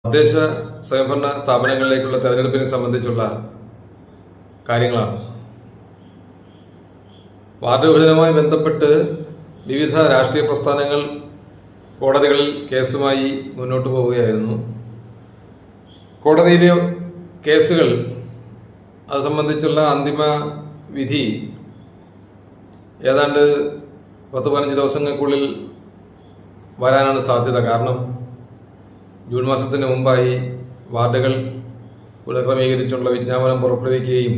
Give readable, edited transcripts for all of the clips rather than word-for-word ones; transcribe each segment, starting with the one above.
തദ്ദേശ സ്വയംഭരണ സ്ഥാപനങ്ങളിലേക്കുള്ള തെരഞ്ഞെടുപ്പിനെ സംബന്ധിച്ചുള്ള കാര്യങ്ങളാണ്. വാർഡ് വിഭജനവുമായി ബന്ധപ്പെട്ട് വിവിധ രാഷ്ട്രീയ പ്രസ്ഥാനങ്ങൾ കോടതികളിൽ കേസുമായി മുന്നോട്ട് പോവുകയായിരുന്നു. കോടതിയിലെ കേസുകൾ അത് സംബന്ധിച്ചുള്ള അന്തിമ വിധി ഏതാണ്ട് 10-15 ദിവസങ്ങൾക്കുള്ളിൽ വരാനാണ് സാധ്യത. കാരണം ജൂൺ മാസത്തിന് മുമ്പായി വാർഡുകൾ പുനഃക്രമീകരിച്ചുള്ള വിജ്ഞാപനം പുറപ്പെടുവിക്കുകയും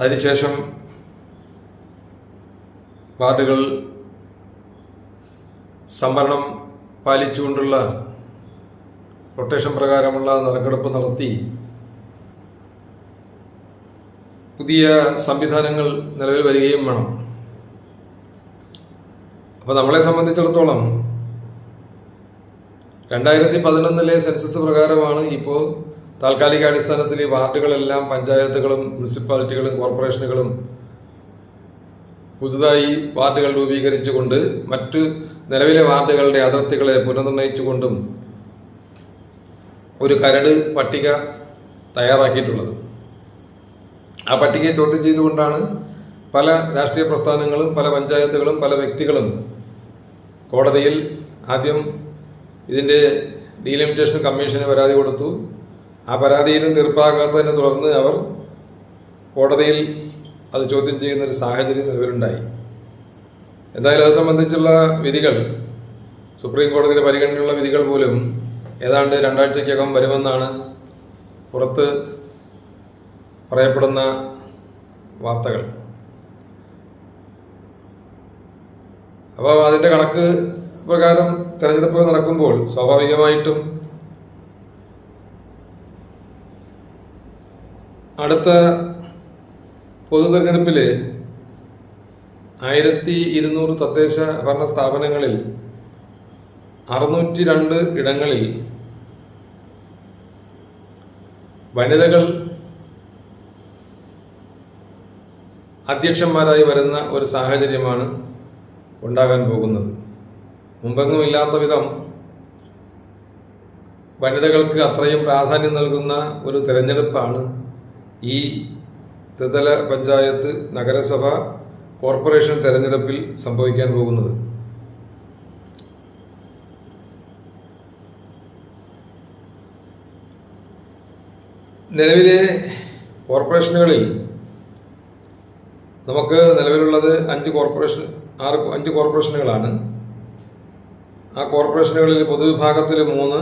അതിനുശേഷം വാർഡുകൾ സംവരണം പാലിച്ചുകൊണ്ടുള്ള റൊട്ടേഷൻ പ്രകാരമുള്ള നറുക്കെടുപ്പ് നടത്തി പുതിയ സംവിധാനങ്ങൾ നിലവിൽ വരികയും വേണം. അപ്പോൾ നമ്മളെ സംബന്ധിച്ചിടത്തോളം 2011 സെൻസസ് പ്രകാരമാണ് ഇപ്പോൾ താൽക്കാലിക അടിസ്ഥാനത്തിൽ ഈ വാർഡുകളെല്ലാം പഞ്ചായത്തുകളും മുനിസിപ്പാലിറ്റികളും കോർപ്പറേഷനുകളും പുതുതായി വാർഡുകൾ രൂപീകരിച്ചുകൊണ്ട് മറ്റ് നിലവിലെ വാർഡുകളുടെ അതിർത്തികളെ പുനർനിർണയിച്ചുകൊണ്ടും ഒരു കരട് പട്ടിക തയ്യാറാക്കിയിട്ടുള്ളത്. ആ പട്ടികയെ ചോദ്യം ചെയ്തുകൊണ്ടാണ് പല രാഷ്ട്രീയ പ്രസ്ഥാനങ്ങളും പല പഞ്ചായത്തുകളും പല വ്യക്തികളും കോടതിയിൽ ആദ്യം ഇതിൻ്റെ ഡീലിമിറ്റേഷൻ കമ്മീഷന് പരാതി കൊടുത്തു. ആ പരാതിയിലും തീർപ്പാകാത്തതിനെ തുടർന്ന് അവർ കോടതിയിൽ അത് ചോദ്യം ചെയ്യുന്നൊരു സാഹചര്യം നിലവിലുണ്ടായി. എന്തായാലും അത് സംബന്ധിച്ചുള്ള വിധികൾ സുപ്രീം കോടതിയുടെ പരിഗണനയുള്ള വിധികൾ പോലും ഏതാണ്ട് 2 ആഴ്ചയ്ക്കകം വരുമെന്നാണ് പുറത്ത് പറയപ്പെടുന്ന വാർത്തകൾ. അപ്പോൾ അതിൻ്റെ കണക്ക് പ്രകാരം തെരഞ്ഞെടുപ്പ് നടക്കുമ്പോൾ സ്വാഭാവികമായിട്ടും അടുത്ത പൊതു തെരഞ്ഞെടുപ്പിൽ 1200 തദ്ദേശ ഭരണ സ്ഥാപനങ്ങളിൽ 602 ഇടങ്ങളിൽ വനിതകൾ അധ്യക്ഷന്മാരായി വരുന്ന ഒരു സാഹചര്യമാണ് ഉണ്ടാകാൻ പോകുന്നത്. മുമ്പെങ്ങുമില്ലാത്ത വിധം വനിതകൾക്ക് അത്രയും പ്രാധാന്യം നൽകുന്ന ഒരു തെരഞ്ഞെടുപ്പാണ് ഈ ത്രിതല പഞ്ചായത്ത്, നഗരസഭ, കോർപ്പറേഷൻ തെരഞ്ഞെടുപ്പിൽ സംഭവിക്കാൻ പോകുന്നത്. നിലവിലെ കോർപ്പറേഷനുകളിൽ നമുക്ക് നിലവിലുള്ളത് 5 കോർപ്പറേഷനുകളാണ്. ആ കോർപ്പറേഷനുകളിൽ പൊതുവിഭാഗത്തിൽ 3,